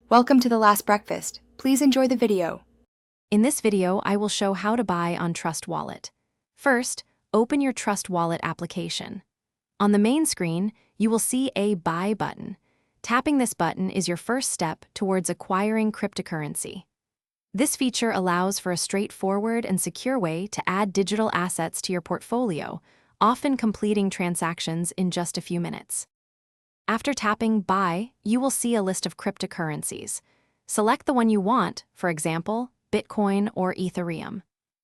Welcome to The Last Breakfast. Please enjoy the video. In this video, I will show how to buy on Trust Wallet. First, open your Trust Wallet application. On the main screen, you will see a Buy button. Tapping this button is your first step towards acquiring cryptocurrency. This feature allows for a straightforward and secure way to add digital assets to your portfolio, often completing transactions in just a few minutes. After tapping Buy, you will see a list of cryptocurrencies. Select the one you want, for example, Bitcoin or Ethereum.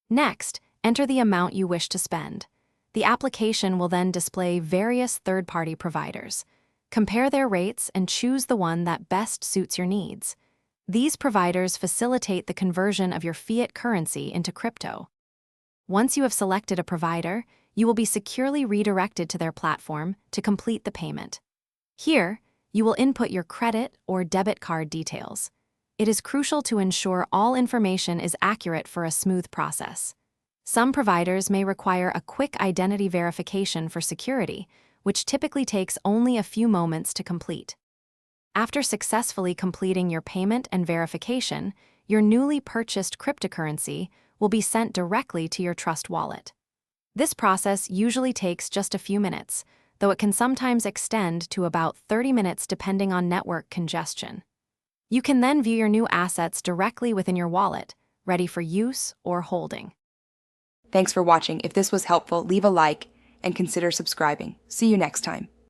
Next, enter the amount you wish to spend. The application will then display various third-party providers. Compare their rates and choose the one that best suits your needs. These providers facilitate the conversion of your fiat currency into crypto. Once you have selected a provider, you will be securely redirected to their platform to complete the payment. Here, you will input your credit or debit card details. It is crucial to ensure all information is accurate for a smooth process. Some providers may require a quick identity verification for security, which typically takes only a few moments to complete. After successfully completing your payment and verification, your newly purchased cryptocurrency will be sent directly to your Trust Wallet. This process usually takes just a few minutes, though it can sometimes extend to about 30 minutes depending on network congestion. You can then view your new assets directly within your wallet, ready for use or holding. Thanks for watching. If this was helpful, leave a like and consider subscribing. See you next time.